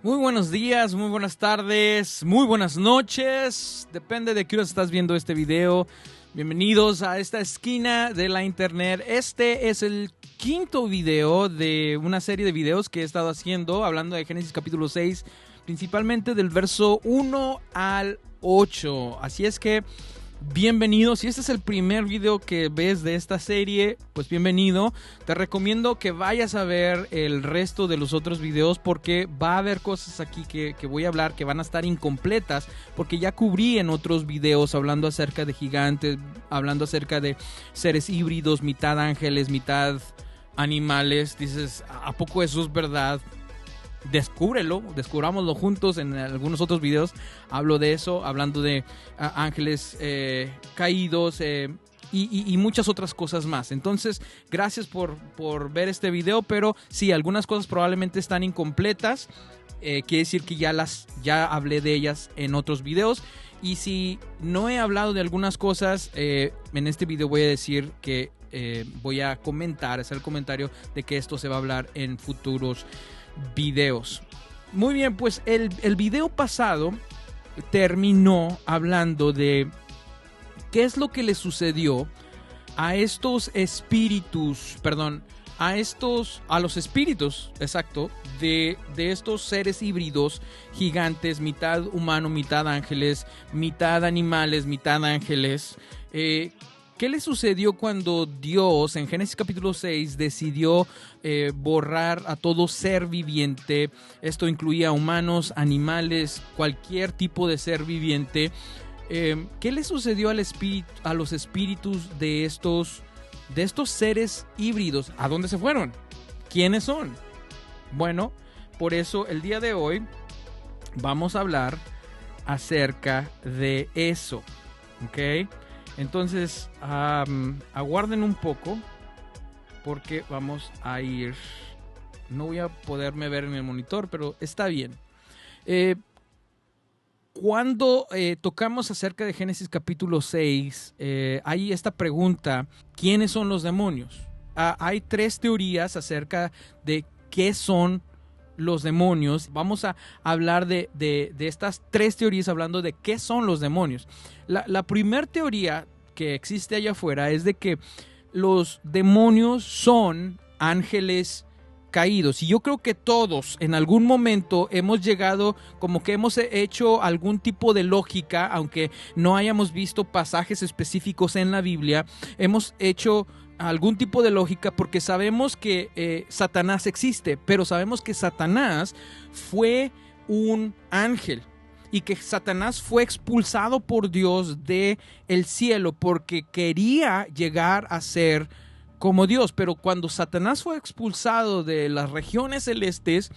Muy buenos días, muy buenas tardes, muy buenas noches. Depende de qué hora estás viendo este video. Bienvenidos a esta esquina de la internet. Este es el quinto video de una serie de videos que he estado haciendo hablando de Génesis capítulo 6, principalmente del verso 1 al 8. Así es que bienvenido. Si este es el primer video que ves de esta serie, pues bienvenido. Te recomiendo que vayas a ver el resto de los otros videos porque va a haber cosas aquí que voy a hablar que van a estar incompletas porque ya cubrí en otros videos hablando acerca de gigantes, hablando acerca de seres híbridos, mitad ángeles, mitad animales. Dices, ¿a poco eso es verdad? Descubrámoslo juntos. En algunos otros videos hablo de eso, hablando de ángeles caídos y muchas otras cosas más. Entonces, gracias por ver este video, pero sí, algunas cosas probablemente están incompletas. Quiere decir que ya hablé de ellas en otros videos. Y si no he hablado de algunas cosas, en este video voy a decir que voy a hacer el comentario de que esto se va a hablar en futuros videos. Muy bien, pues el video pasado terminó hablando de qué es lo que le sucedió a estos espíritus, a los espíritus, exacto, de estos seres híbridos gigantes, mitad humano, mitad ángeles, mitad animales, mitad ángeles. ¿Qué le sucedió cuando Dios en Génesis capítulo 6 decidió borrar a todo ser viviente? Esto incluía humanos, animales, cualquier tipo de ser viviente. ¿Qué le sucedió a los espíritus de estos seres híbridos? ¿A dónde se fueron? ¿Quiénes son? Bueno, por eso el día de hoy vamos a hablar acerca de eso, ¿ok? Entonces, aguarden un poco porque vamos a ir. No voy a poderme ver en el monitor, pero está bien. Cuando tocamos acerca de Génesis capítulo 6, hay esta pregunta: ¿quiénes son los demonios? Hay tres teorías acerca de qué son los demonios. Vamos a hablar de estas tres teorías hablando de qué son los demonios. La primera teoría que existe allá afuera es de que los demonios son ángeles caídos. Y yo creo que todos en algún momento hemos llegado, como que hemos hecho algún tipo de lógica, aunque no hayamos visto pasajes específicos en la Biblia, hemos hecho algún tipo de lógica porque sabemos que Satanás existe, pero sabemos que Satanás fue un ángel y que Satanás fue expulsado por Dios del cielo porque quería llegar a ser como Dios. Pero cuando Satanás fue expulsado de las regiones celestes,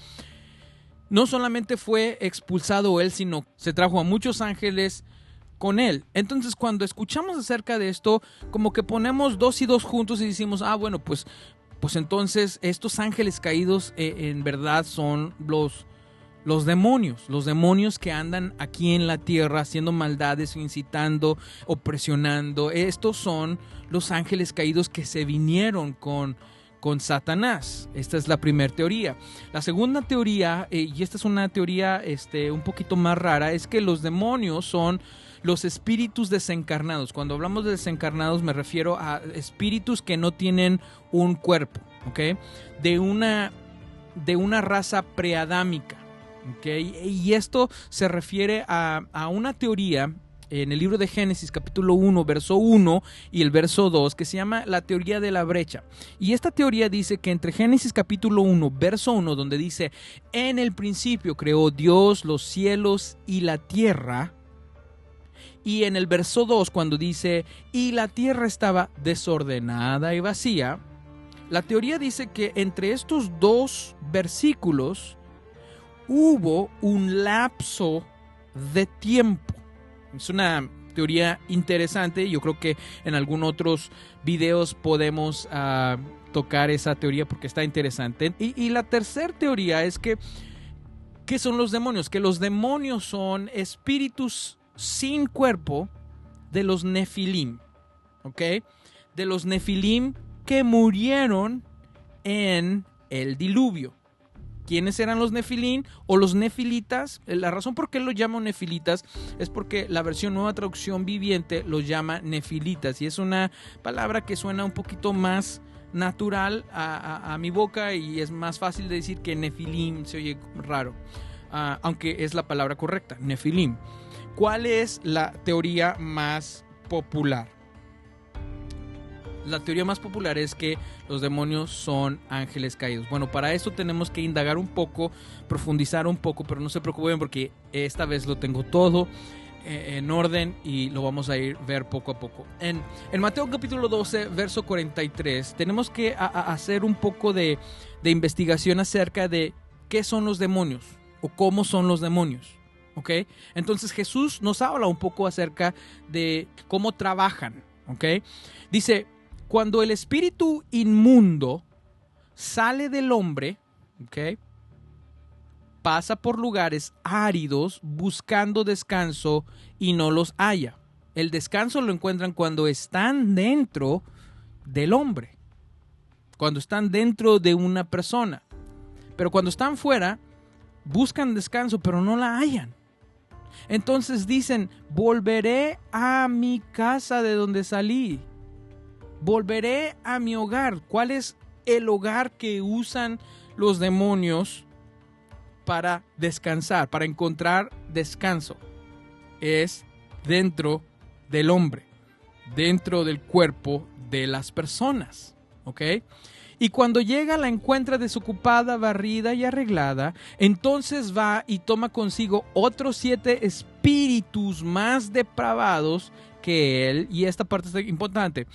no solamente fue expulsado él, sino se trajo a muchos ángeles con él. Entonces, cuando escuchamos acerca de esto, como que ponemos dos y dos juntos y decimos, bueno, pues entonces estos ángeles caídos en verdad son los demonios que andan aquí en la tierra haciendo maldades, incitando, opresionando. Estos son los ángeles caídos que se vinieron con Satanás. Esta es la primera teoría. La segunda teoría, y esta es una teoría un poquito más rara, es que los demonios son los espíritus desencarnados. Cuando hablamos de desencarnados me refiero a espíritus que no tienen un cuerpo, ¿ok? De una raza preadámica, ¿ok? Y esto se refiere a una teoría en el libro de Génesis capítulo 1, verso 1 y el verso 2, que se llama la teoría de la brecha. Y esta teoría dice que entre Génesis capítulo 1, verso 1, donde dice, en el principio creó Dios los cielos y la tierra, y en el verso 2, cuando dice, y la tierra estaba desordenada y vacía, la teoría dice que entre estos dos versículos hubo un lapso de tiempo. Es una teoría interesante. Yo creo que en algunos otros videos podemos tocar esa teoría porque está interesante. Y la tercera teoría es que ¿qué son los demonios? Que los demonios son espíritus sin cuerpo de los Nefilim, ¿ok? De los Nefilim que murieron en el diluvio. ¿Quiénes eran los Nefilín o los Nefilitas? La razón por qué los llamo Nefilitas es porque la versión Nueva Traducción Viviente los llama Nefilitas, y es una palabra que suena un poquito más natural a mi boca, y es más fácil de decir que Nefilim. Se oye raro, aunque es la palabra correcta, Nefilim. ¿Cuál es la teoría más popular? La teoría más popular es que los demonios son ángeles caídos. Bueno, para esto tenemos que indagar un poco, profundizar un poco, pero no se preocupen porque esta vez lo tengo todo en orden y lo vamos a ir ver poco a poco. En Mateo capítulo 12, verso 43, tenemos que hacer un poco de investigación acerca de qué son los demonios o cómo son los demonios. ¿Ok? Entonces Jesús nos habla un poco acerca de cómo trabajan. ¿Ok? Dice: cuando el espíritu inmundo sale del hombre, ¿ok?, pasa por lugares áridos buscando descanso y no los halla. El descanso lo encuentran cuando están dentro del hombre, cuando están dentro de una persona. Pero cuando están fuera, buscan descanso, pero no la hallan. Entonces dicen: volveré a mi casa de donde salí. Volveré a mi hogar. ¿Cuál es el hogar que usan los demonios para descansar, para encontrar descanso? Es dentro del hombre, dentro del cuerpo de las personas. ¿Ok? Y cuando llega la encuentra desocupada, barrida y arreglada, entonces va y toma consigo otros 7 espíritus más depravados que él. Y esta parte es importante.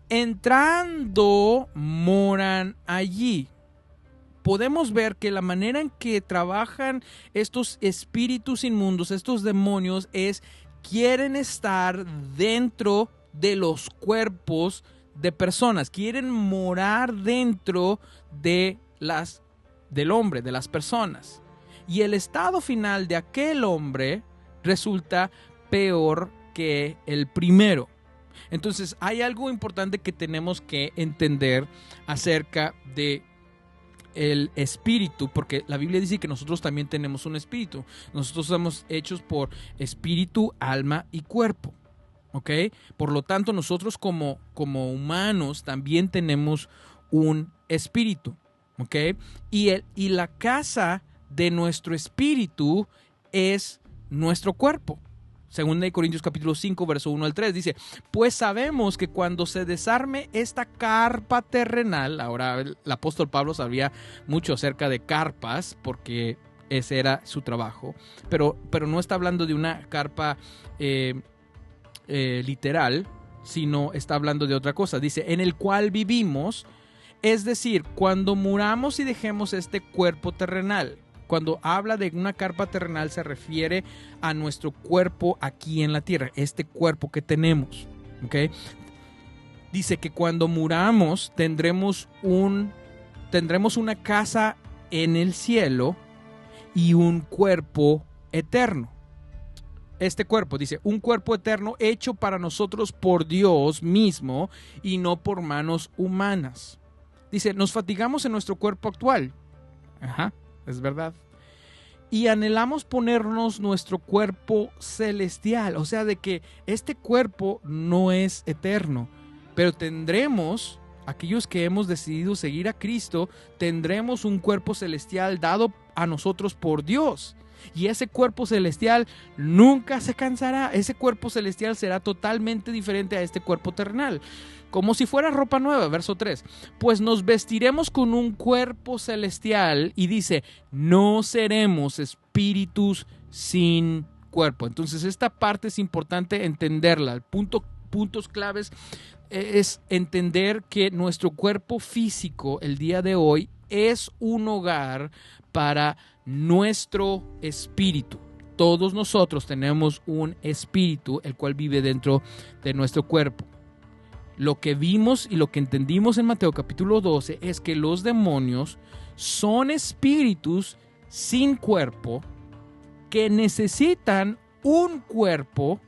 Entrando, moran allí. Podemos ver que la manera en que trabajan estos espíritus inmundos, estos demonios, quieren estar dentro de los cuerpos de personas, quieren morar dentro del hombre, de las personas. Y el estado final de aquel hombre resulta peor que el primero. Entonces hay algo importante que tenemos que entender acerca de el espíritu, porque la Biblia dice que nosotros también tenemos un espíritu. Nosotros somos hechos por espíritu, alma y cuerpo. ¿Ok? Por lo tanto, nosotros como humanos también tenemos un espíritu. ¿Ok? Y la casa de nuestro espíritu es nuestro cuerpo. Segunda de Corintios capítulo 5, verso 1 al 3 dice: pues sabemos que cuando se desarme esta carpa terrenal, ahora el apóstol Pablo sabía mucho acerca de carpas porque ese era su trabajo, pero no está hablando de una carpa literal, sino está hablando de otra cosa. Dice: en el cual vivimos, es decir, cuando muramos y dejemos este cuerpo terrenal. Cuando habla de una carpa terrenal se refiere a nuestro cuerpo aquí en la tierra, este cuerpo que tenemos. ¿Okay? Dice que cuando muramos tendremos una casa en el cielo y un cuerpo eterno. Este cuerpo, dice, un cuerpo eterno hecho para nosotros por Dios mismo y no por manos humanas. Dice: nos fatigamos en nuestro cuerpo actual. Ajá. Es verdad. Y anhelamos ponernos nuestro cuerpo celestial. O sea, de que este cuerpo no es eterno. Pero tendremos, aquellos que hemos decidido seguir a Cristo, tendremos un cuerpo celestial dado a nosotros por Dios. Y ese cuerpo celestial nunca se cansará. Ese cuerpo celestial será totalmente diferente a este cuerpo terrenal. Como si fuera ropa nueva, verso 3. Pues nos vestiremos con un cuerpo celestial. Y dice: no seremos espíritus sin cuerpo. Entonces esta parte es importante entenderla. Puntos claves es entender que nuestro cuerpo físico el día de hoy es un hogar para nuestro espíritu. Todos nosotros tenemos un espíritu el cual vive dentro de nuestro cuerpo. Lo que vimos y lo que entendimos en Mateo capítulo 12 es que los demonios son espíritus sin cuerpo que necesitan un cuerpo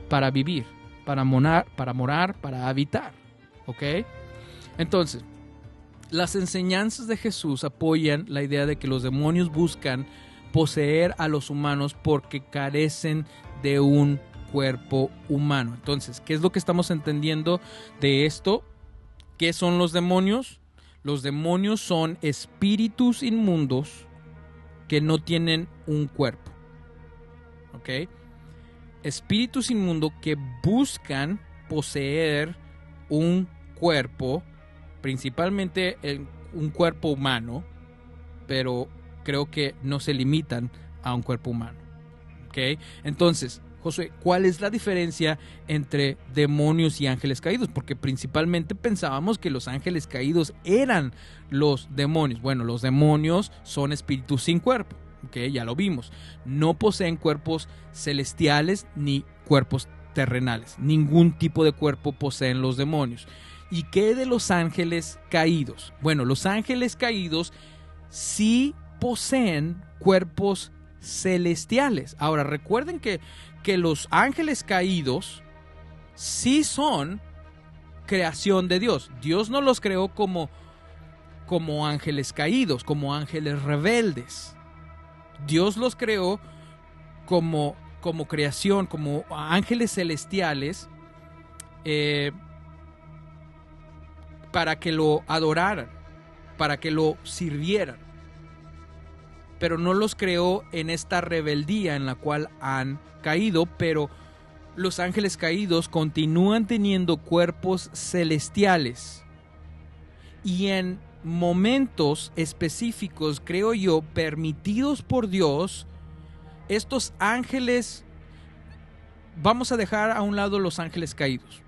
para vivir, para morar, para habitar. ¿Ok? Entonces, Las enseñanzas de Jesús apoyan la idea de que los demonios buscan poseer a los humanos porque carecen de un cuerpo humano. Entonces, ¿qué es lo que estamos entendiendo de esto? ¿Qué son los demonios? Los demonios son espíritus inmundos que no tienen un cuerpo. ¿Ok? Espíritus inmundos que buscan poseer un cuerpo, principalmente un cuerpo humano, pero creo que no se limitan a un cuerpo humano. ¿Ok? Entonces, Josué, ¿cuál es la diferencia entre demonios y ángeles caídos? Porque principalmente pensábamos que los ángeles caídos eran los demonios. Bueno, los demonios son espíritus sin cuerpo, ¿ok? Ya lo vimos. No poseen cuerpos celestiales ni cuerpos terrenales. Ningún tipo de cuerpo poseen los demonios. ¿Y qué de los ángeles caídos? Bueno, los ángeles caídos sí poseen cuerpos celestiales. Ahora, recuerden que los ángeles caídos sí son creación de Dios. Dios no los creó como ángeles caídos, como ángeles rebeldes. Dios los creó como creación, como ángeles celestiales, para que lo adoraran, para que lo sirvieran. Pero no los creó en esta rebeldía en la cual han caído, pero los ángeles caídos continúan teniendo cuerpos celestiales y en momentos específicos, creo yo, permitidos por Dios, estos ángeles, vamos a dejar a un lado los ángeles caídos,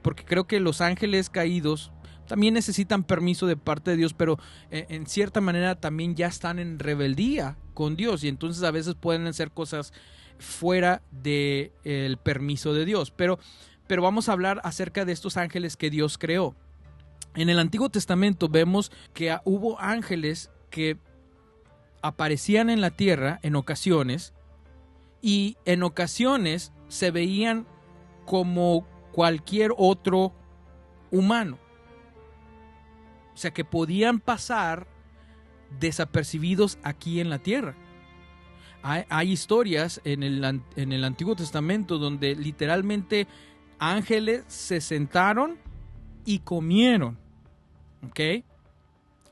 porque creo que los ángeles caídos también necesitan permiso de parte de Dios, pero en cierta manera también ya están en rebeldía con Dios y entonces a veces pueden hacer cosas fuera del permiso de Dios. Pero vamos a hablar acerca de estos ángeles que Dios creó. En el Antiguo Testamento vemos que hubo ángeles que aparecían en la tierra en ocasiones y en ocasiones se veían como cualquier otro humano. O sea, que podían pasar desapercibidos aquí en la tierra. Hay historias en el Antiguo Testamento donde literalmente ángeles se sentaron y comieron. ¿Ok?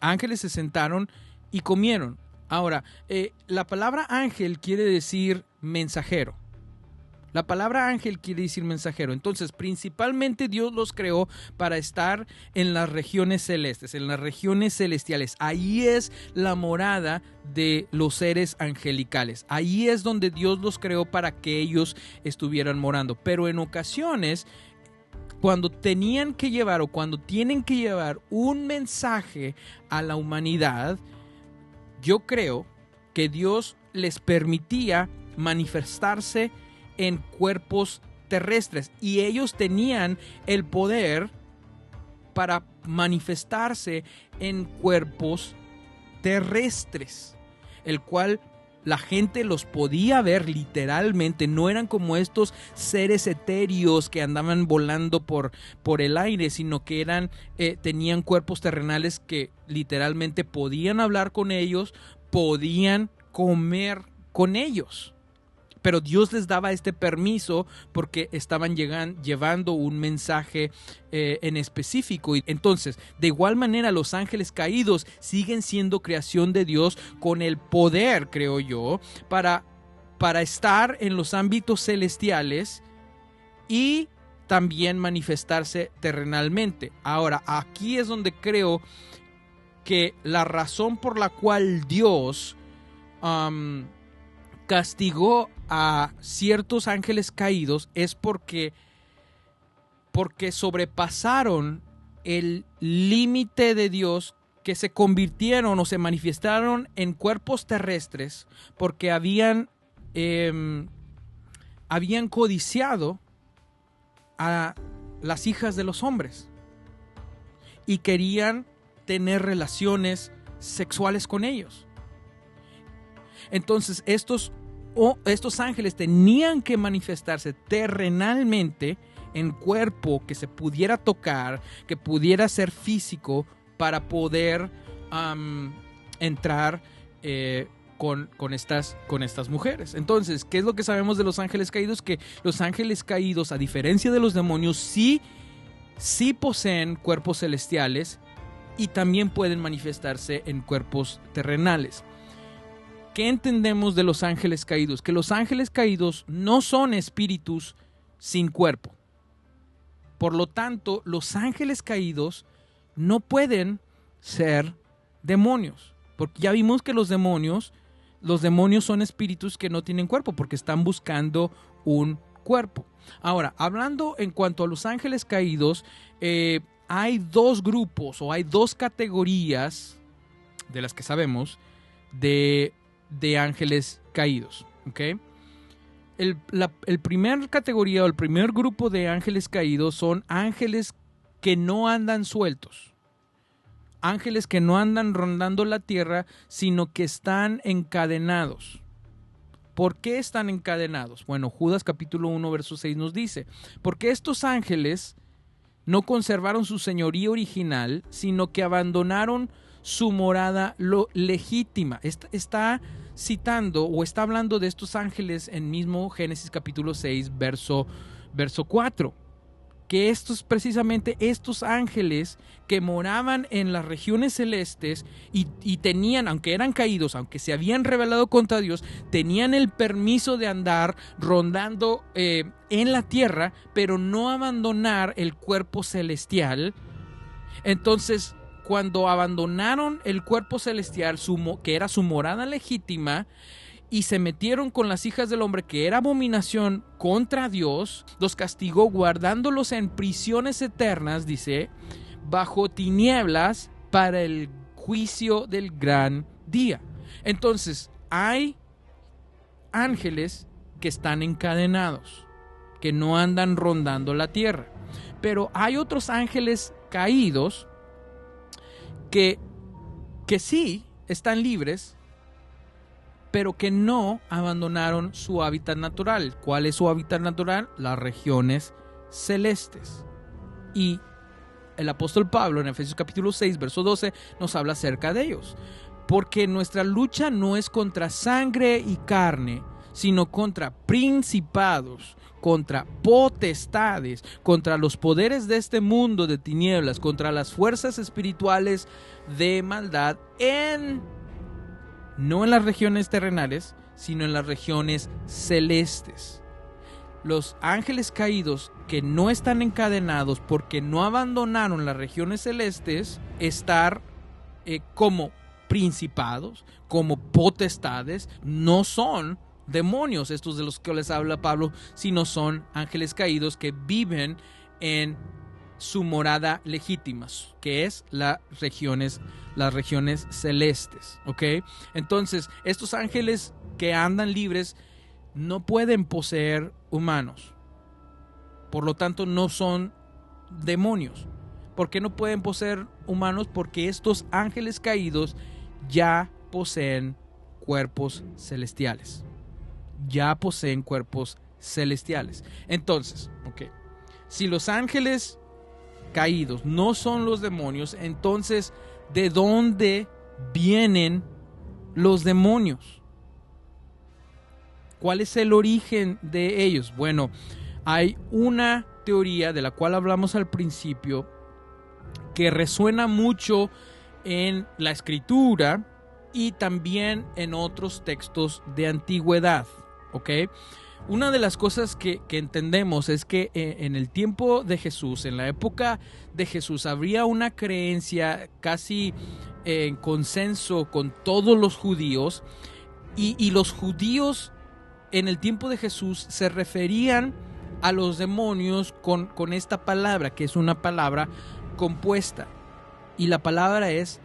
Ángeles se sentaron y comieron. Ahora, la palabra ángel quiere decir mensajero. La palabra ángel quiere decir mensajero. Entonces, principalmente Dios los creó para estar en las regiones celestes, en las regiones celestiales. Ahí es la morada de los seres angelicales. Ahí es donde Dios los creó para que ellos estuvieran morando. Pero en ocasiones, cuando tenían que llevar o cuando tienen que llevar un mensaje a la humanidad, yo creo que Dios les permitía manifestarse en cuerpos terrestres y ellos tenían el poder para manifestarse en cuerpos terrestres, el cual la gente los podía ver literalmente. No eran como estos seres etéreos que andaban volando por el aire, sino que tenían cuerpos terrenales que literalmente podían hablar con ellos, podían comer con ellos. Pero Dios les daba este permiso porque estaban llevando un mensaje en específico. Entonces, de igual manera, los ángeles caídos siguen siendo creación de Dios con el poder, creo yo, para estar en los ámbitos celestiales y también manifestarse terrenalmente. Ahora, aquí es donde creo que la razón por la cual Dios castigó a ciertos ángeles caídos es porque sobrepasaron el límite de Dios, que se convirtieron o se manifestaron en cuerpos terrestres porque habían codiciado a las hijas de los hombres y querían tener relaciones sexuales con ellos. Entonces estos ángeles tenían que manifestarse terrenalmente en cuerpo que se pudiera tocar, que pudiera ser físico, para poder entrar con estas mujeres. Entonces, ¿qué es lo que sabemos de los ángeles caídos? Que los ángeles caídos, a diferencia de los demonios, sí poseen cuerpos celestiales y también pueden manifestarse en cuerpos terrenales. ¿Qué entendemos de los ángeles caídos? Que los ángeles caídos no son espíritus sin cuerpo. Por lo tanto, los ángeles caídos no pueden ser demonios, porque ya vimos que los demonios son espíritus que no tienen cuerpo, porque están buscando un cuerpo. Ahora, hablando en cuanto a los ángeles caídos, hay dos grupos o hay dos categorías de las que sabemos de ángeles caídos, ¿ok? El primer categoría o el primer grupo de ángeles caídos son ángeles que no andan sueltos. Ángeles que no andan rondando la tierra, sino que están encadenados. ¿Por qué están encadenados? Bueno, Judas capítulo 1, verso 6 nos dice, porque estos ángeles no conservaron su señoría original, sino que abandonaron su morada legítima. Está citando o está hablando de estos ángeles en mismo Génesis capítulo 6, verso 4. Que precisamente estos ángeles que moraban en las regiones celestes y tenían, aunque eran caídos, aunque se habían rebelado contra Dios, tenían el permiso de andar rondando en la tierra, pero no abandonar el cuerpo celestial. Entonces, cuando abandonaron el cuerpo celestial, que era su morada legítima, y se metieron con las hijas del hombre, que era abominación contra Dios, los castigó guardándolos en prisiones eternas, dice, bajo tinieblas para el juicio del gran día. Entonces, hay ángeles que están encadenados, que no andan rondando la tierra. Pero hay otros ángeles caídos que sí están libres, pero que no abandonaron su hábitat natural. ¿Cuál es su hábitat natural? Las regiones celestes. Y el apóstol Pablo en Efesios capítulo 6, verso 12 nos habla acerca de ellos. Porque nuestra lucha no es contra sangre y carne, sino contra principados, contra potestades, contra los poderes de este mundo de tinieblas, contra las fuerzas espirituales de maldad no en las regiones terrenales, sino en las regiones celestes. Los ángeles caídos que no están encadenados porque no abandonaron las regiones celestes, estar como principados, como potestades, no son demonios estos de los que les habla Pablo, sino son ángeles caídos que viven en su morada legítima, que es las regiones celestes, ¿ok? Entonces, estos ángeles que andan libres no pueden poseer humanos, por lo tanto no son demonios. ¿Por qué no pueden poseer humanos? Porque estos ángeles caídos ya poseen cuerpos celestiales. Entonces, ¿ok? Si los ángeles caídos no son los demonios, entonces, ¿de dónde vienen los demonios? ¿Cuál es el origen de ellos? Bueno, hay una teoría de la cual hablamos al principio que resuena mucho en la escritura y también en otros textos de antigüedad, ¿ok? Una de las cosas que entendemos es que en el tiempo de Jesús, en la época de Jesús, habría una creencia casi en consenso con todos los judíos, y los judíos en el tiempo de Jesús se referían a los demonios con esta palabra, que es una palabra compuesta, y la palabra es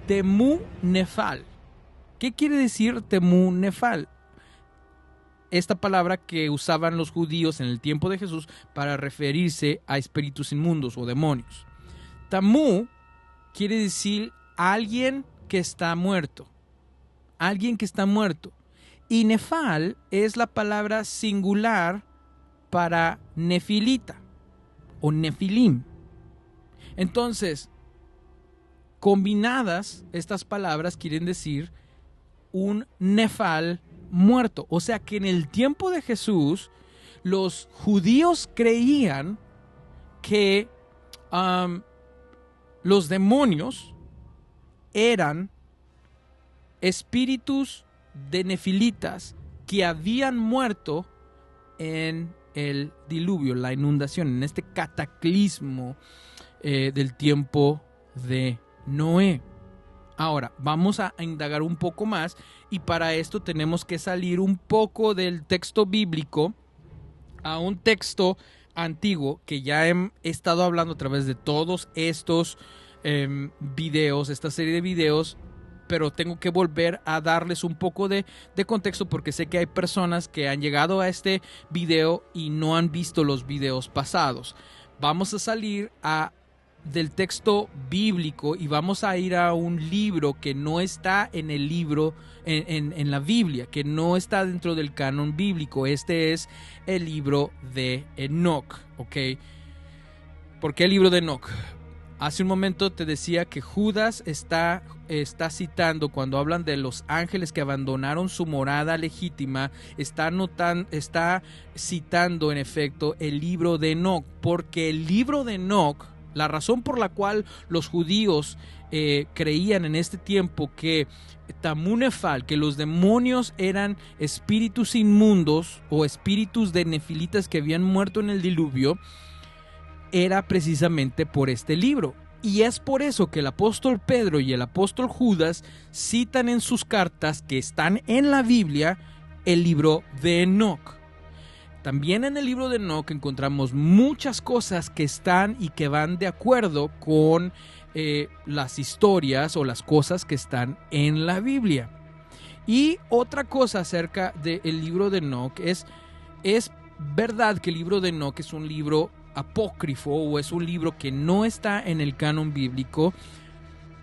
Temú Nefal. ¿Qué quiere decir Temú Nefal? Esta palabra que usaban los judíos en el tiempo de Jesús para referirse a espíritus inmundos o demonios. Tamú quiere decir alguien que está muerto. Y Nefal es la palabra singular para nefilita o nefilim. Entonces, Combinadas, estas palabras quieren decir un nefal muerto. O sea que en el tiempo de Jesús, los judíos creían que los demonios eran espíritus de nefilitas que habían muerto en el diluvio, la inundación, en este cataclismo del tiempo de Noé. Ahora, vamos a indagar un poco más y para esto tenemos que salir un poco del texto bíblico a un texto antiguo que ya he estado hablando a través de todos estos videos, esta serie de videos, pero tengo que volver a darles un poco de contexto porque sé que hay personas que han llegado a este video y no han visto los videos pasados. Vamos a salir del texto bíblico y vamos a ir a un libro que no está en el libro, en la Biblia, que no está dentro del canon bíblico. Este es el libro de Enoc, ¿ok? ¿Por qué el libro de Enoc? Hace un momento te decía que Judas está citando, cuando hablan de los ángeles que abandonaron su morada legítima, está citando en efecto el libro de Enoc, porque el libro de Enoc, la razón por la cual los judíos creían en este tiempo que Tamunefal, que los demonios eran espíritus inmundos o espíritus de nefilitas que habían muerto en el diluvio, era precisamente por este libro. Y es por eso que el apóstol Pedro y el apóstol Judas citan en sus cartas que están en la Biblia el libro de Enoc. También en el libro de Enoc encontramos muchas cosas que están y que van de acuerdo con las historias o las cosas que están en la Biblia. Y otra cosa acerca del libro de Enoc es verdad que el libro de Enoc es un libro apócrifo o es un libro que no está en el canon bíblico,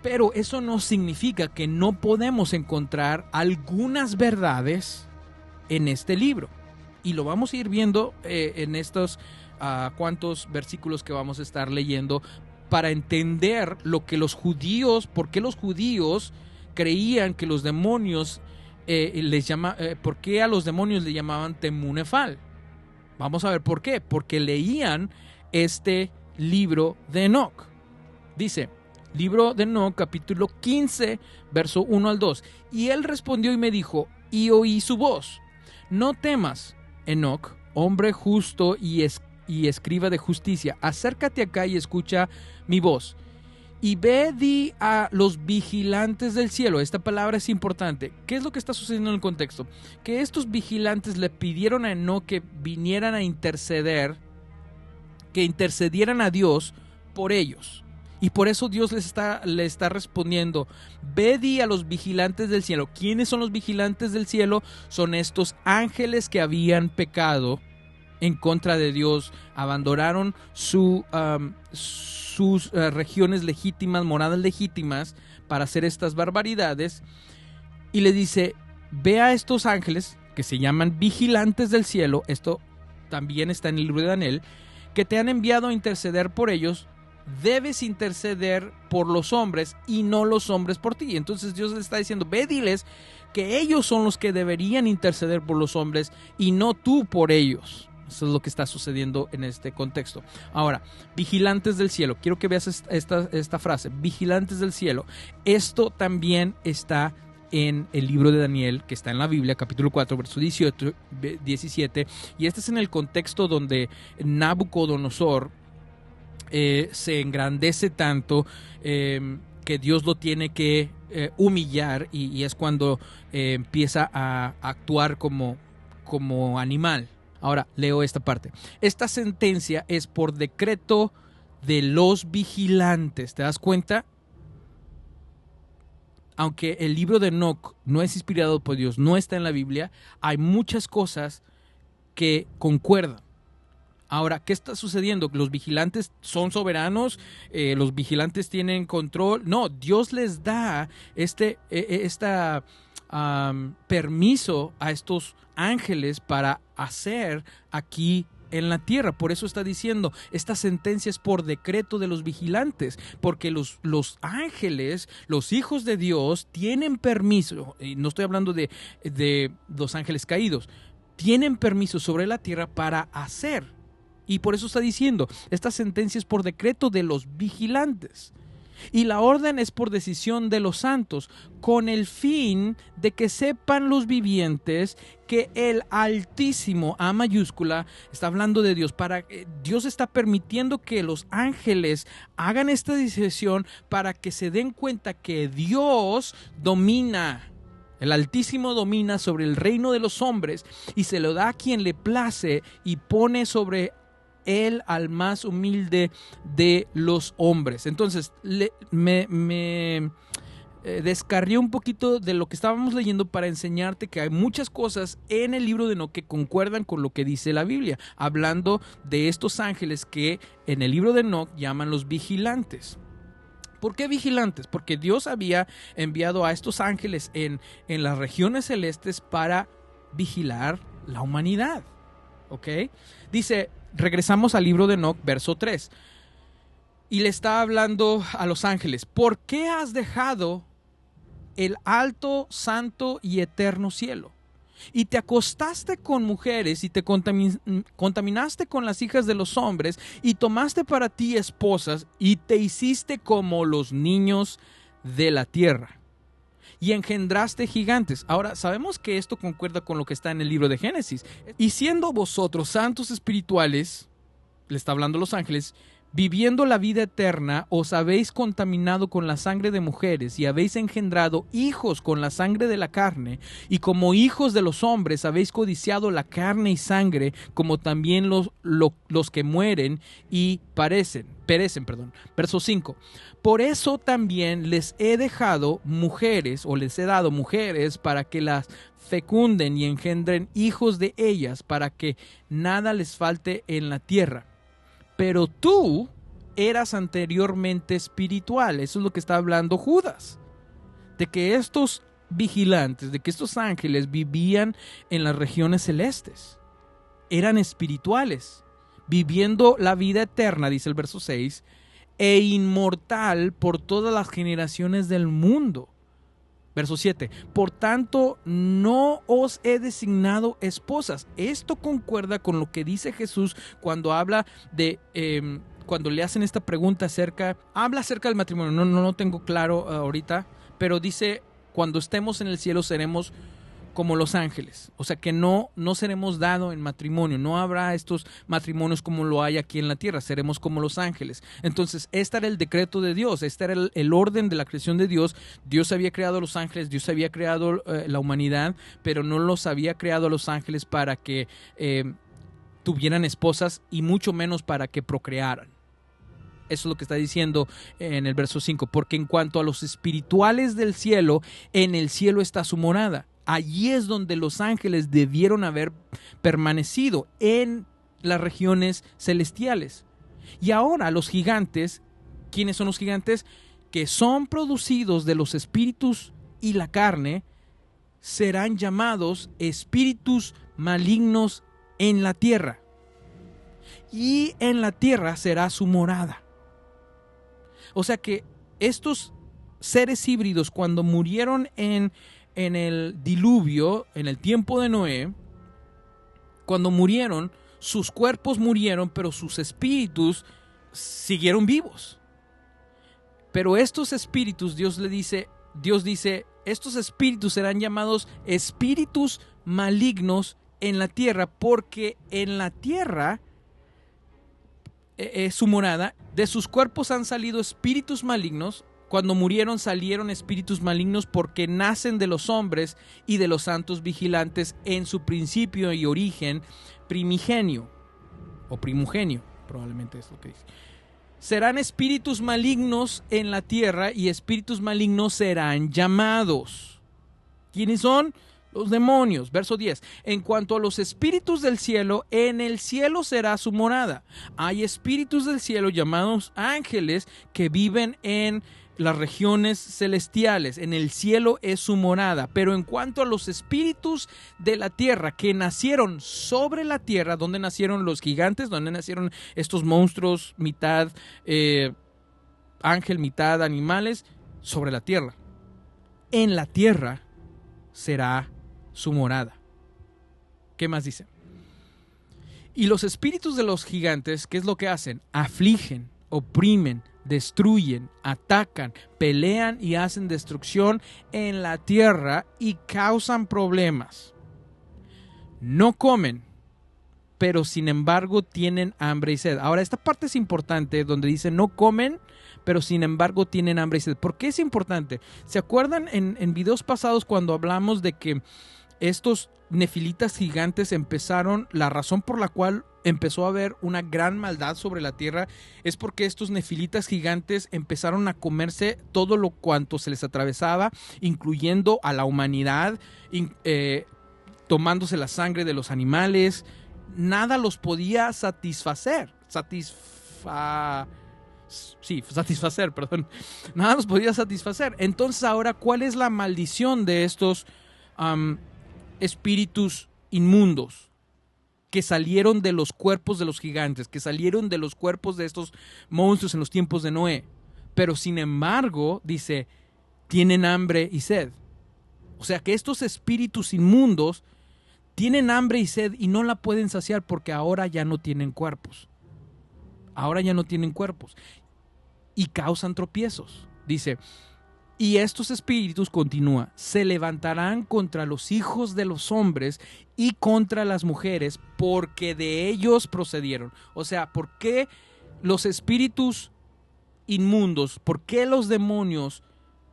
pero eso no significa que no podemos encontrar algunas verdades en este libro. Y lo vamos a ir viendo en estos cuantos versículos que vamos a estar leyendo para entender lo que los judíos, por qué los judíos creían que los demonios por qué a los demonios le llamaban Temunefal. Vamos a ver por qué. Porque leían este libro de Enoc. Dice, libro de Enoc, capítulo 15, verso 1 al 2. Y él respondió y me dijo, y oí su voz. No temas, Enoc, hombre justo y escriba de justicia, acércate acá y escucha mi voz. Y di a los vigilantes del cielo. Esta palabra es importante. ¿Qué es lo que está sucediendo en el contexto? Que estos vigilantes le pidieron a Enoc que vinieran a interceder, que intercedieran a Dios por ellos. Y por eso Dios le está respondiendo, di a los vigilantes del cielo. ¿Quiénes son los vigilantes del cielo? Son estos ángeles que habían pecado en contra de Dios, abandonaron sus regiones legítimas, moradas legítimas, para hacer estas barbaridades. Y le dice, ve a estos ángeles que se llaman vigilantes del cielo, esto también está en el libro de Daniel, que te han enviado a interceder por ellos. Debes interceder por los hombres y no los hombres por ti. Entonces Dios le está diciendo, ve, diles que ellos son los que deberían interceder por los hombres y no tú por ellos. Eso es lo que está sucediendo en este contexto. Ahora, vigilantes del cielo. Quiero que veas esta frase, vigilantes del cielo. Esto también está en el libro de Daniel, que está en la Biblia, capítulo 4, verso 17. Y este es en el contexto donde Nabucodonosor se engrandece tanto que Dios lo tiene que humillar y es cuando empieza a actuar como animal. Ahora leo esta parte. Esta sentencia es por decreto de los vigilantes. ¿Te das cuenta? Aunque el libro de Enoc no es inspirado por Dios, no está en la Biblia, hay muchas cosas que concuerdan. Ahora, ¿qué está sucediendo? ¿Los vigilantes son soberanos? ¿Los vigilantes tienen control? No, Dios les da permiso a estos ángeles para hacer aquí en la tierra. Por eso está diciendo, esta sentencia es por decreto de los vigilantes, porque los ángeles, los hijos de Dios, tienen permiso, y no estoy hablando de los ángeles caídos, tienen permiso sobre la tierra para hacer. Y por eso está diciendo, esta sentencia es por decreto de los vigilantes. Y la orden es por decisión de los santos, con el fin de que sepan los vivientes que el Altísimo, A mayúscula, está hablando de Dios. Dios está permitiendo que los ángeles hagan esta decisión para que se den cuenta que Dios domina. El Altísimo domina sobre el reino de los hombres y se lo da a quien le place y pone sobre él al más humilde de los hombres. Entonces me descarrié un poquito de lo que estábamos leyendo para enseñarte que hay muchas cosas en el libro de Enoc que concuerdan con lo que dice la Biblia, hablando de estos ángeles que en el libro de Enoc llaman los vigilantes. ¿Por qué vigilantes? Porque Dios había enviado a estos ángeles en las regiones celestes para vigilar la humanidad. ¿Ok? Dice, regresamos al libro de Enoc, verso 3. Y le está hablando a los ángeles. ¿Por qué has dejado el alto, santo y eterno cielo? Y te acostaste con mujeres y te contaminaste con las hijas de los hombres y tomaste para ti esposas y te hiciste como los niños de la tierra y engendraste gigantes. Ahora, sabemos que esto concuerda con lo que está en el libro de Génesis. Y siendo vosotros santos espirituales, le está hablando a los ángeles, viviendo la vida eterna, os habéis contaminado con la sangre de mujeres y habéis engendrado hijos con la sangre de la carne, y como hijos de los hombres habéis codiciado la carne y sangre, como también los que mueren y perecen. Verso 5. Por eso también les he dado mujeres para que las fecunden y engendren hijos de ellas, para que nada les falte en la tierra. Pero tú eras anteriormente espiritual. Eso es lo que está hablando Judas. De que estos vigilantes, de que estos ángeles vivían en las regiones celestes. Eran espirituales, viviendo la vida eterna, dice el verso 6, e inmortal por todas las generaciones del mundo. Verso 7. Por tanto, no os he designado esposas. Esto concuerda con lo que dice Jesús cuando habla de, cuando le hacen esta pregunta habla acerca del matrimonio. No tengo claro ahorita, pero dice, cuando estemos en el cielo seremos como los ángeles. O sea que no seremos dados en matrimonio. No habrá estos matrimonios como lo hay aquí en la tierra. Seremos como los ángeles. Entonces, este era el decreto de Dios. Este era el orden de la creación de Dios. Dios había creado a los ángeles. Dios había creado la humanidad, pero no los había creado a los ángeles para que tuvieran esposas y mucho menos para que procrearan. Eso es lo que está diciendo en el verso 5. Porque en cuanto a los espirituales del cielo, en el cielo está su morada. Allí es donde los ángeles debieron haber permanecido, en las regiones celestiales. Y ahora los gigantes, ¿quiénes son los gigantes? Que son producidos de los espíritus y la carne, serán llamados espíritus malignos en la tierra. Y en la tierra será su morada. O sea que estos seres híbridos, cuando murieron en el diluvio, en el tiempo de Noé, cuando murieron, sus cuerpos murieron, pero sus espíritus siguieron vivos. Pero estos espíritus, Dios dice, estos espíritus serán llamados espíritus malignos en la tierra, porque en la tierra es su morada. De sus cuerpos han salido espíritus malignos. Cuando murieron salieron espíritus malignos porque nacen de los hombres y de los santos vigilantes en su principio y origen primigenio o primogenio, probablemente es lo que dice. Serán espíritus malignos en la tierra y espíritus malignos serán llamados. ¿Quiénes son? Los demonios. Verso 10. En cuanto a los espíritus del cielo, en el cielo será su morada. Hay espíritus del cielo llamados ángeles que viven en las regiones celestiales, en el cielo es su morada. Pero en cuanto a los espíritus de la tierra que nacieron sobre la tierra, ¿dónde nacieron los gigantes? ¿Dónde nacieron estos monstruos, mitad ángel, mitad animales? Sobre la tierra. En la tierra será su morada. ¿Qué más dice? Y los espíritus de los gigantes, ¿qué es lo que hacen? Afligen, oprimen, destruyen, atacan, pelean y hacen destrucción en la tierra y causan problemas. No comen, pero sin embargo tienen hambre y sed. Ahora, esta parte es importante donde dice no comen, pero sin embargo tienen hambre y sed. ¿Por qué es importante? ¿Se acuerdan en videos pasados cuando hablamos de que estos nefilitas gigantes empezaron, la razón por la cual empezó a haber una gran maldad sobre la tierra es porque estos nefilitas gigantes empezaron a comerse todo lo cuanto se les atravesaba, incluyendo a la humanidad, tomándose la sangre de los animales? Nada los podía satisfacer. Nada los podía satisfacer. Entonces ahora, ¿cuál es la maldición de estos espíritus inmundos que salieron de los cuerpos de los gigantes, que salieron de los cuerpos de estos monstruos en los tiempos de Noé? Pero sin embargo, dice, tienen hambre y sed. O sea que estos espíritus inmundos tienen hambre y sed y no la pueden saciar porque ahora ya no tienen cuerpos. Ahora ya no tienen cuerpos. Y causan tropiezos. Dice, y estos espíritus, continúa, se levantarán contra los hijos de los hombres y contra las mujeres, porque de ellos procedieron. O sea, ¿por qué los espíritus inmundos, por qué los demonios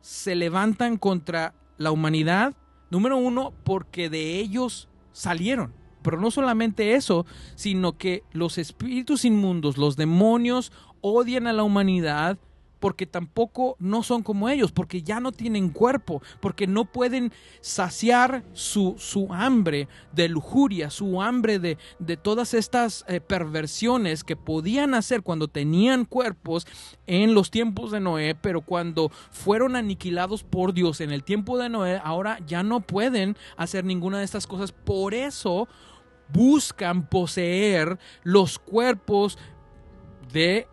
se levantan contra la humanidad? Número uno, porque de ellos salieron. Pero no solamente eso, sino que los espíritus inmundos, los demonios, odian a la humanidad porque tampoco no son como ellos, porque ya no tienen cuerpo, porque no pueden saciar su hambre de lujuria, su hambre de todas estas perversiones que podían hacer cuando tenían cuerpos en los tiempos de Noé, pero cuando fueron aniquilados por Dios en el tiempo de Noé, ahora ya no pueden hacer ninguna de estas cosas. Por eso buscan poseer los cuerpos de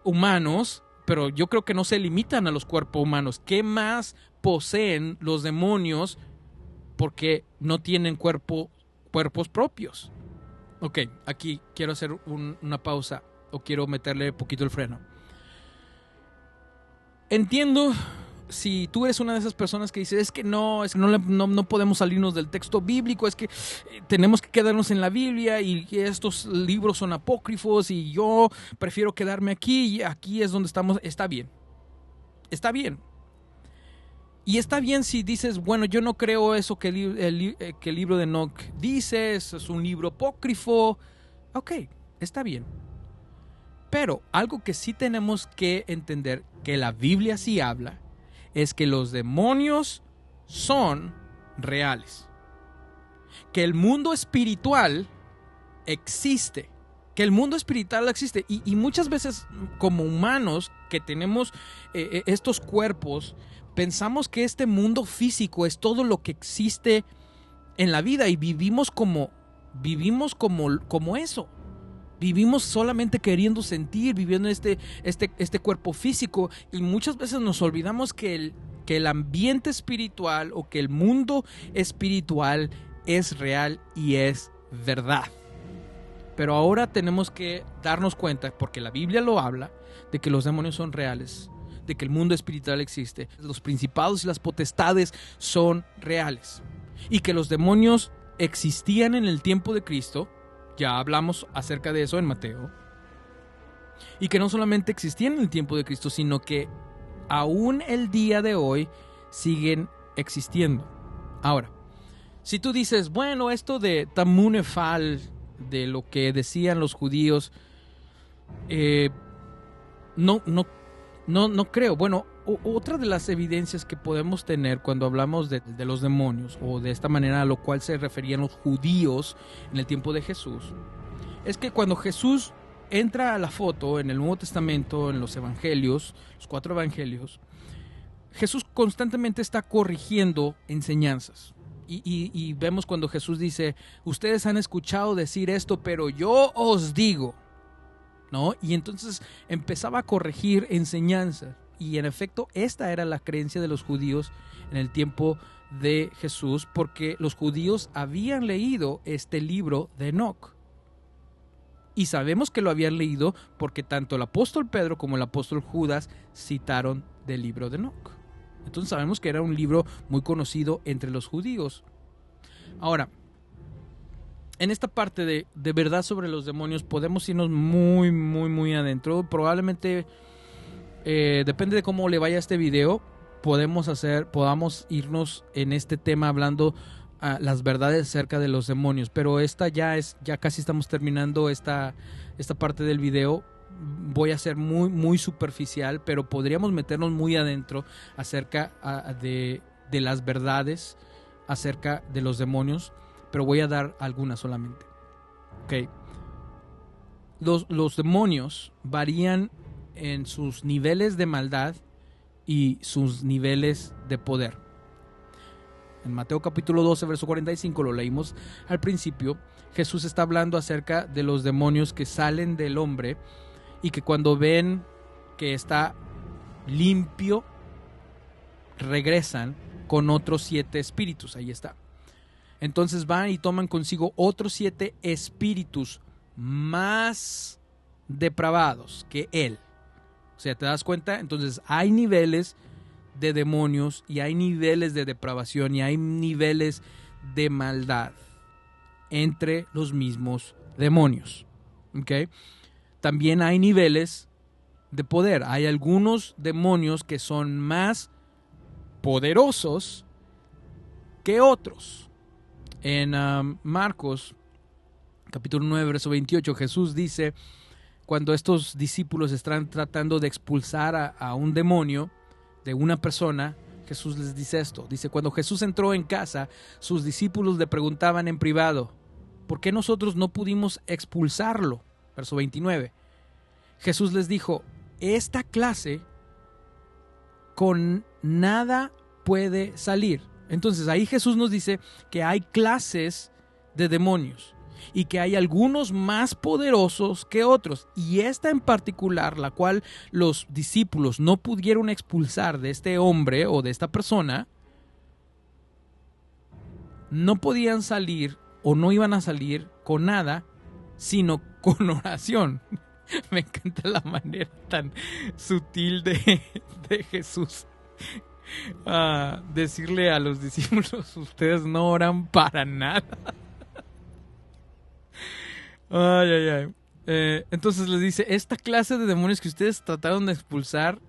humanos, pero yo creo que no se limitan a los cuerpos humanos. ¿Qué más poseen los demonios? Porque no tienen cuerpos propios. Ok, aquí quiero hacer una pausa o quiero meterle un poquito el freno. Entiendo si tú eres una de esas personas que dice es que no podemos salirnos del texto bíblico, es que tenemos que quedarnos en la Biblia y estos libros son apócrifos y yo prefiero quedarme aquí y aquí es donde estamos. Está bien. Y está bien si dices, bueno, yo no creo eso que el libro de Enoch dice, es un libro apócrifo. Ok, está bien. Pero algo que sí tenemos que entender, que la Biblia sí habla, es que los demonios son reales. Que el mundo espiritual existe. Y muchas veces como humanos que tenemos estos cuerpos, pensamos que este mundo físico es todo lo que existe en la vida y vivimos como eso. Vivimos solamente queriendo sentir, viviendo este cuerpo físico, y muchas veces nos olvidamos que el ambiente espiritual o que el mundo espiritual es real y es verdad. Pero ahora tenemos que darnos cuenta, porque la Biblia lo habla, de que los demonios son reales, de que el mundo espiritual existe, los principados y las potestades son reales, y que los demonios existían en el tiempo de Cristo. Ya hablamos acerca de eso en Mateo. Y que no solamente existían en el tiempo de Cristo, sino que aún el día de hoy siguen existiendo. Ahora, si tú dices, bueno, esto de Tamunefal, de lo que decían los judíos, no creo. Bueno, otra de las evidencias que podemos tener cuando hablamos de los demonios, o de esta manera a lo cual se referían los judíos en el tiempo de Jesús, es que cuando Jesús entra a la foto en el Nuevo Testamento, en los evangelios, los 4 evangelios, Jesús constantemente está corrigiendo enseñanzas. Y vemos cuando Jesús dice, ustedes han escuchado decir esto, pero yo os digo, ¿no? Y entonces empezaba a corregir enseñanzas. Y en efecto, esta era la creencia de los judíos en el tiempo de Jesús, porque los judíos habían leído este libro de Enoc. Y sabemos que lo habían leído porque tanto el apóstol Pedro como el apóstol Judas citaron del libro de Enoc. Entonces sabemos que era un libro muy conocido entre los judíos. Ahora, en esta parte de verdad sobre los demonios podemos irnos muy, muy, muy adentro. Probablemente, depende de cómo le vaya este video, podamos irnos en este tema hablando las verdades acerca de los demonios. Pero ya casi estamos terminando esta parte del video. Voy a ser muy, muy superficial, pero podríamos meternos muy adentro acerca de las verdades acerca de los demonios, pero voy a dar algunas solamente. Okay. Los demonios varían en sus niveles de maldad y sus niveles de poder. En Mateo capítulo 12, verso 45, lo leímos al principio. Jesús está hablando acerca de los demonios que salen del hombre y que cuando ven que está limpio, regresan con otros 7 espíritus. Ahí está. Entonces van y toman consigo otros 7 espíritus más depravados que él. O sea, ¿te das cuenta? Entonces hay niveles de demonios y hay niveles de depravación y hay niveles de maldad entre los mismos demonios. ¿Ok? También hay niveles de poder. Hay algunos demonios que son más poderosos que otros. En Marcos capítulo 9, verso 28, Jesús dice, cuando estos discípulos están tratando de expulsar a un demonio de una persona, Jesús les dice esto. Dice, cuando Jesús entró en casa, sus discípulos le preguntaban en privado, ¿por qué nosotros no pudimos expulsarlo? Verso 29. Jesús les dijo, esta clase con nada puede salir. Entonces ahí Jesús nos dice que hay clases de demonios y que hay algunos más poderosos que otros. Y esta en particular, la cual los discípulos no pudieron expulsar de este hombre o de esta persona, no podían salir o no iban a salir con nada, sino con oración. Me encanta la manera tan sutil de Jesús decirle a los discípulos, ustedes no oran para nada. Entonces les dice, esta clase de demonios que ustedes trataron de expulsar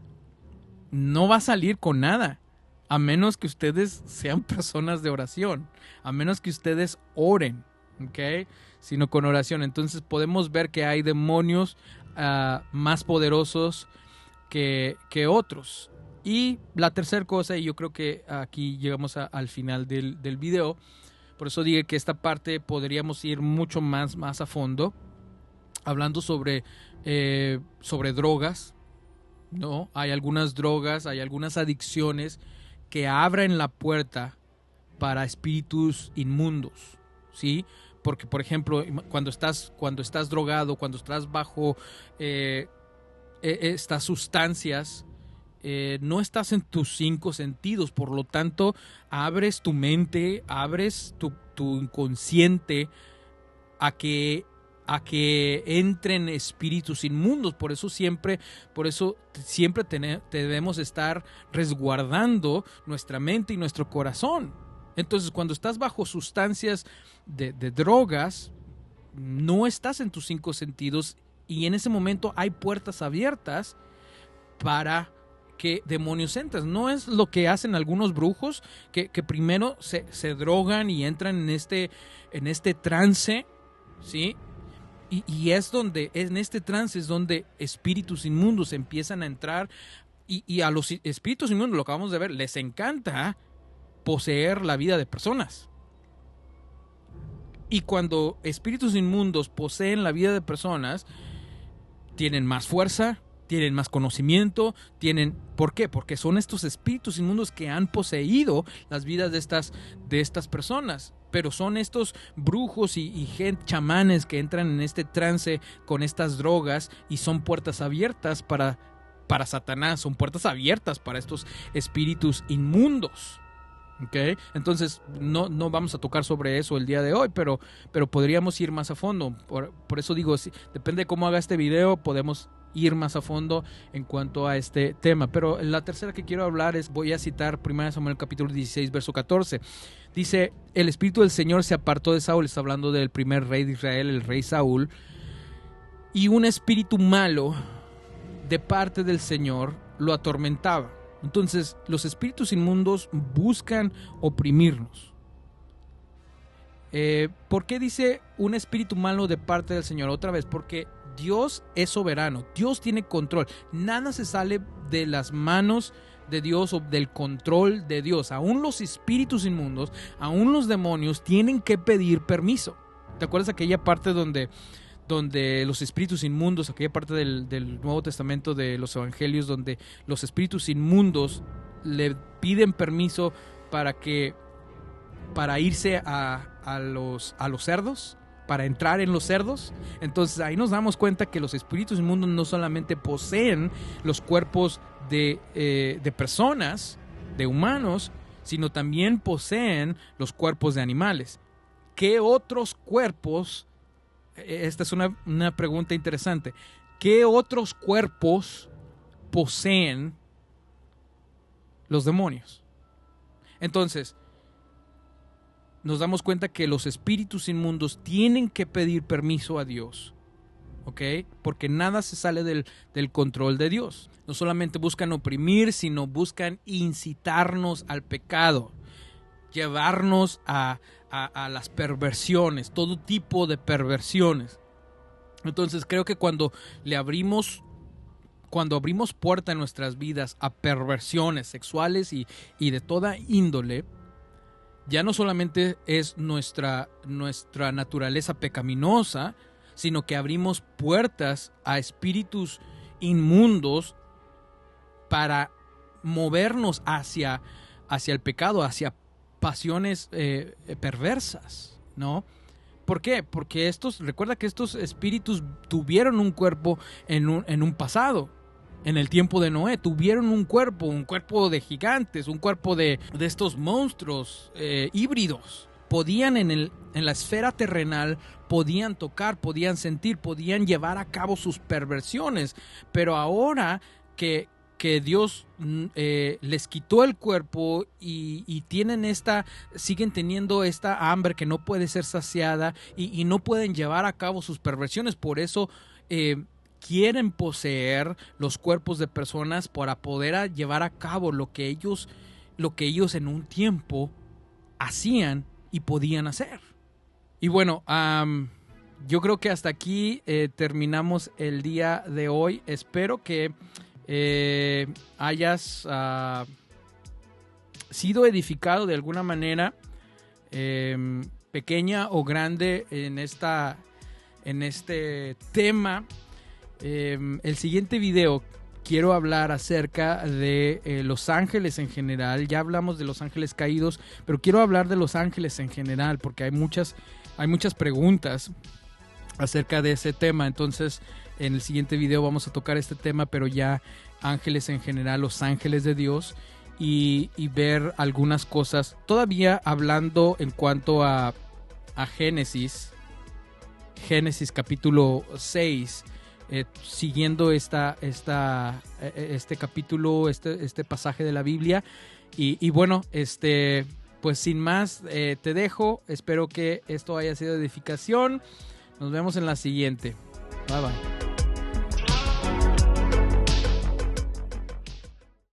no va a salir con nada, a menos que ustedes sean personas de oración, a menos que ustedes oren, ¿ok? Sino con oración. Entonces podemos ver que hay demonios más poderosos que otros. Y la tercera cosa, y yo creo que aquí llegamos al final del video, por eso dije que esta parte podríamos ir mucho más a fondo, hablando sobre drogas, ¿no? Hay algunas drogas, hay algunas adicciones que abren la puerta para espíritus inmundos, ¿sí? Porque, por ejemplo, cuando estás drogado, cuando estás bajo estas sustancias, no estás en tus 5 sentidos, por lo tanto abres tu mente, abres tu inconsciente a que entren espíritus inmundos. Por eso siempre debemos estar resguardando nuestra mente y nuestro corazón. Entonces, cuando estás bajo sustancias de drogas, no estás en tus 5 sentidos y en ese momento hay puertas abiertas para que demonios entran. No es lo que hacen algunos brujos que primero se drogan y entran en este trance, ¿sí? Y es donde, en este trance es donde espíritus inmundos empiezan a entrar y a los espíritus inmundos, lo acabamos de ver, les encanta poseer la vida de personas. Y cuando espíritus inmundos poseen la vida de personas, tienen más fuerza, tienen más conocimiento, ¿por qué? Porque son estos espíritus inmundos que han poseído las vidas de estas personas. Pero son estos brujos y chamanes que entran en este trance con estas drogas y son puertas abiertas para Satanás, son puertas abiertas para estos espíritus inmundos. ¿Okay? Entonces no vamos a tocar sobre eso el día de hoy, pero podríamos ir más a fondo. Por eso digo, depende de cómo haga este video, podemos ir más a fondo en cuanto a este tema. Pero la tercera que quiero hablar voy a citar 1 Samuel capítulo 16, verso 14. Dice, el espíritu del Señor se apartó de Saúl, está hablando del primer rey de Israel, el rey Saúl, y un espíritu malo de parte del Señor lo atormentaba. Entonces, los espíritus inmundos buscan oprimirnos. ¿Por qué dice un espíritu malo de parte del Señor? Otra vez, porque Dios es soberano, Dios tiene control. Nada se sale de las manos de Dios o del control de Dios. Aún los espíritus inmundos, aún los demonios tienen que pedir permiso. ¿Te acuerdas aquella parte donde los espíritus inmundos, aquella parte del Nuevo Testamento de los Evangelios, donde los espíritus inmundos le piden permiso para irse a los cerdos, para entrar en los cerdos? Entonces ahí nos damos cuenta que los espíritus inmundos no solamente poseen los cuerpos de personas, de humanos, sino también poseen los cuerpos de animales. ¿Qué otros cuerpos? Esta es una pregunta interesante. ¿Qué otros cuerpos poseen los demonios? Entonces, nos damos cuenta que los espíritus inmundos tienen que pedir permiso a Dios, ¿ok? Porque nada se sale del control de Dios. No solamente buscan oprimir, sino buscan incitarnos al pecado, llevarnos a las perversiones, todo tipo de perversiones. Entonces creo que cuando abrimos puerta en nuestras vidas a perversiones sexuales y de toda índole, ya no solamente es nuestra naturaleza pecaminosa, sino que abrimos puertas a espíritus inmundos para movernos hacia el pecado, hacia pasiones perversas, ¿no? ¿Por qué? Porque recuerda que estos espíritus tuvieron un cuerpo en un pasado, en el tiempo de Noé, tuvieron un cuerpo de gigantes, un cuerpo de estos monstruos híbridos. Podían en la esfera terrenal, podían tocar, podían sentir, podían llevar a cabo sus perversiones, pero ahora que Dios les quitó el cuerpo y siguen teniendo esta hambre que no puede ser saciada y no pueden llevar a cabo sus perversiones. Por eso quieren poseer los cuerpos de personas para poder llevar a cabo lo que ellos en un tiempo hacían y podían hacer. Y bueno, yo creo que hasta aquí terminamos el día de hoy. Espero que hayas sido edificado de alguna manera, pequeña o grande, en este tema. El siguiente video quiero hablar acerca de los ángeles en general. Ya hablamos de los ángeles caídos, pero quiero hablar de los ángeles en general porque hay muchas preguntas acerca de ese tema. Entonces, en el siguiente video vamos a tocar este tema, pero ya ángeles en general, los ángeles de Dios, y ver algunas cosas. Todavía hablando en cuanto a Génesis capítulo 6, siguiendo este capítulo, este pasaje de la Biblia. Y bueno, pues sin más, te dejo. Espero que esto haya sido de edificación. Nos vemos en la siguiente. Bye bye.